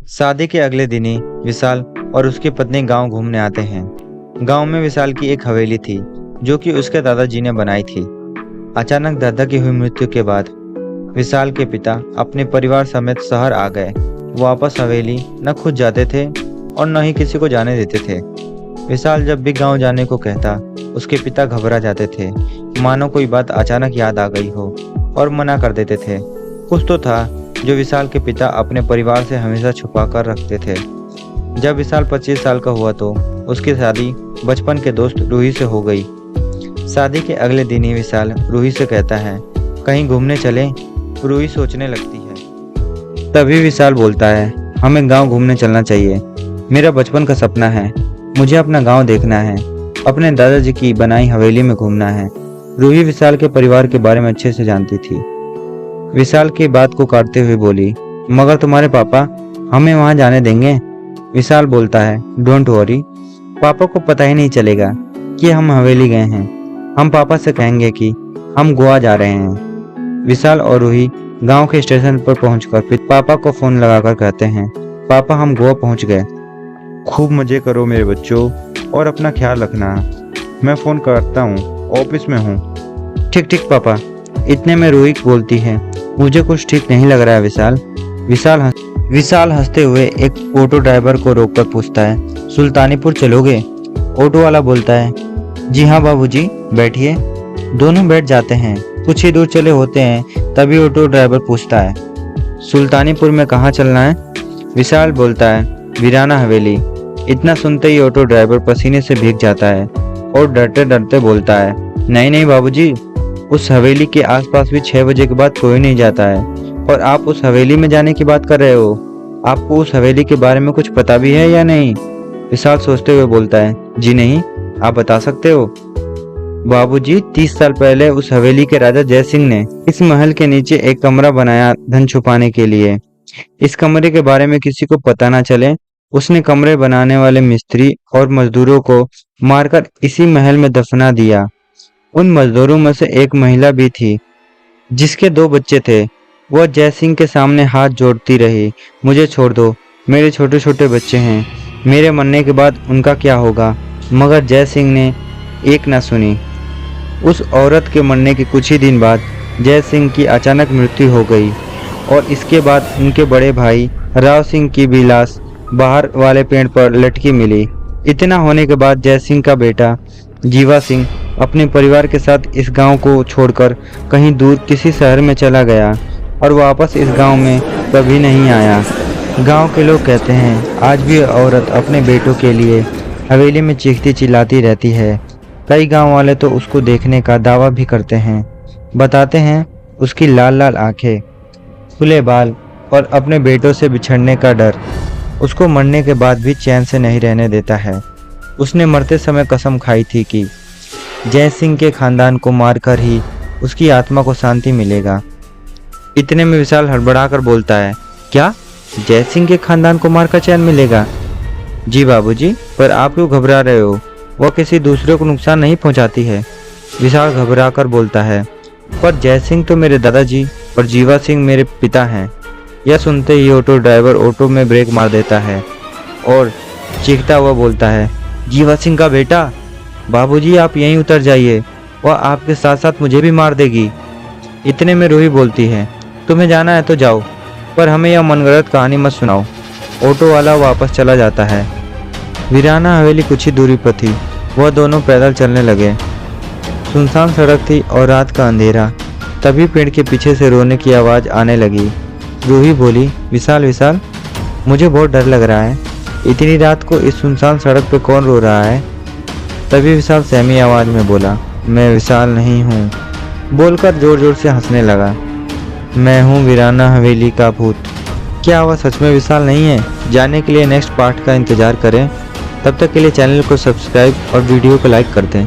शादी के अगले दिन ही विशाल और उसकी पत्नी गांव घूमने आते हैं। गांव में विशाल की एक हवेली थी जो कि उसके दादाजी ने बनाई थी। अचानक दादा की हुई मृत्यु के बाद विशाल के पिता अपने परिवार समेत शहर आ गए। वापस हवेली न खुद जाते थे और न ही किसी को जाने देते थे। विशाल जब भी गांव जाने को कहता उसके पिता घबरा जाते थे, मानो कोई बात अचानक याद आ गई हो, और मना कर देते थे। कुछ तो था जो विशाल के पिता अपने परिवार से हमेशा छुपा कर रखते थे। जब विशाल 25 साल का हुआ तो उसकी शादी बचपन के दोस्त रूही से हो गई। शादी के अगले दिन ही विशाल रूही से कहता है, कहीं घूमने चलें? रूही सोचने लगती है। तभी विशाल बोलता है, हमें गांव घूमने चलना चाहिए। मेरा बचपन का सपना है, मुझे अपना गांव देखना है, अपने दादाजी की बनाई हवेली में घूमना है। रूही विशाल के परिवार के बारे में अच्छे से जानती थी। विशाल की बात को काटते हुए बोली, मगर तुम्हारे पापा हमें वहां जाने देंगे? विशाल बोलता है, डोंट वरी, पापा को पता ही नहीं चलेगा कि हम हवेली गए हैं। हम पापा से कहेंगे कि हम गोवा जा रहे हैं। विशाल और रूही गांव के स्टेशन पर पहुंचकर फिर पापा को फोन लगाकर कहते हैं, पापा हम गोवा पहुंच गए। खूब मजे करो मेरे बच्चों और अपना ख्याल रखना। मैं फोन करता हूँ, ऑफिस में हूँ। ठीक ठीक पापा। इतने में रूही बोलती है, मुझे कुछ ठीक नहीं लग रहा है विशाल। विशाल हंसते हुए एक ऑटो ड्राइवर को रोककर पूछता है, सुल्तानीपुर चलोगे? ऑटो वाला बोलता है, जी हाँ बाबूजी, बैठिए। दोनों बैठ जाते हैं। कुछ ही दूर चले होते हैं तभी ऑटो ड्राइवर पूछता है, सुल्तानीपुर में कहाँ चलना है? विशाल बोलता है, वीराना हवेली। इतना सुनते ही ऑटो ड्राइवर पसीने से भीग जाता है और डरते डरते बोलता है, नहीं नहीं बाबूजी, उस हवेली के आसपास भी 6 बजे के बाद कोई नहीं जाता है, और आप उस हवेली में जाने की बात कर रहे हो। आपको उस हवेली के बारे में कुछ पता भी है या नहीं? विशाल सोचते हुए बोलता है, जी नहीं, आप बता सकते हो? बाबूजी, 30 साल पहले उस हवेली के राजा जय सिंह ने इस महल के नीचे एक कमरा बनाया धन छुपाने के लिए। इस कमरे के बारे में किसी को पता ना चले, उसने कमरे बनाने वाले मिस्त्री और मजदूरों को मारकर इसी महल में दफना दिया। उन मजदूरों में से एक महिला भी थी जिसके 2 बच्चे थे। वह जय सिंह के सामने हाथ जोड़ती रही, मुझे छोड़ दो, मेरे छोटे छोटे बच्चे हैं, मेरे मरने के बाद उनका क्या होगा? मगर जय सिंह ने एक ना सुनी। उस औरत के मरने के कुछ ही दिन बाद जय सिंह की अचानक मृत्यु हो गई, और इसके बाद उनके बड़े भाई राव सिंह की भी लाश बाहर वाले पेड़ पर लटकी मिली। इतना होने के बाद जय सिंह का बेटा जीवा सिंह अपने परिवार के साथ इस गांव को छोड़कर कहीं दूर किसी शहर में चला गया और वापस इस गांव में कभी नहीं आया। गांव के लोग कहते हैं आज भी औरत अपने बेटों के लिए हवेली में चीखती चिल्लाती रहती है। कई गांव वाले तो उसको देखने का दावा भी करते हैं। बताते हैं उसकी लाल लाल आंखें, खुले बाल और अपने बेटों से बिछड़ने का डर उसको मरने के बाद भी चैन से नहीं रहने देता है। उसने मरते समय कसम खाई थी कि जय सिंह के खानदान को मारकर ही उसकी आत्मा को शांति मिलेगा। इतने में विशाल हड़बड़ाकर बोलता है, क्या जय सिंह के खानदान को मारकर चैन मिलेगा? जी बाबूजी, पर आप क्यों घबरा रहे हो? वह किसी दूसरे को नुकसान नहीं पहुंचाती है। विशाल घबराकर बोलता है, पर जय सिंह तो मेरे दादाजी और जीवा सिंह मेरे पिता हैं। यह सुनते ही ऑटो ड्राइवर ऑटो में ब्रेक मार देता है और चीखता हुआ बोलता है, जीवा सिंह का बेटा, बाबूजी आप यहीं उतर जाइए, वह आपके साथ साथ मुझे भी मार देगी। इतने में रूही बोलती है, तुम्हें जाना है तो जाओ, पर हमें यह मनगढ़ंत कहानी मत सुनाओ। ऑटो वाला वापस चला जाता है। वीराना हवेली कुछ ही दूरी पर थी। वह दोनों पैदल चलने लगे। सुनसान सड़क थी और रात का अंधेरा। तभी पेड़ के पीछे से रोने की आवाज़ आने लगी। रूही बोली, विशाल विशाल, मुझे बहुत डर लग रहा है। इतनी रात को इस सुनसान सड़क पे कौन रो रहा है? तभी विशाल सहमी आवाज़ में बोला, मैं विशाल नहीं हूँ, बोलकर जोर जोर से हंसने लगा। मैं हूँ वीराना हवेली का भूत। क्या वह सच में विशाल नहीं है? जानने के लिए नेक्स्ट पार्ट का इंतजार करें। तब तक के लिए चैनल को सब्सक्राइब और वीडियो को लाइक कर दें।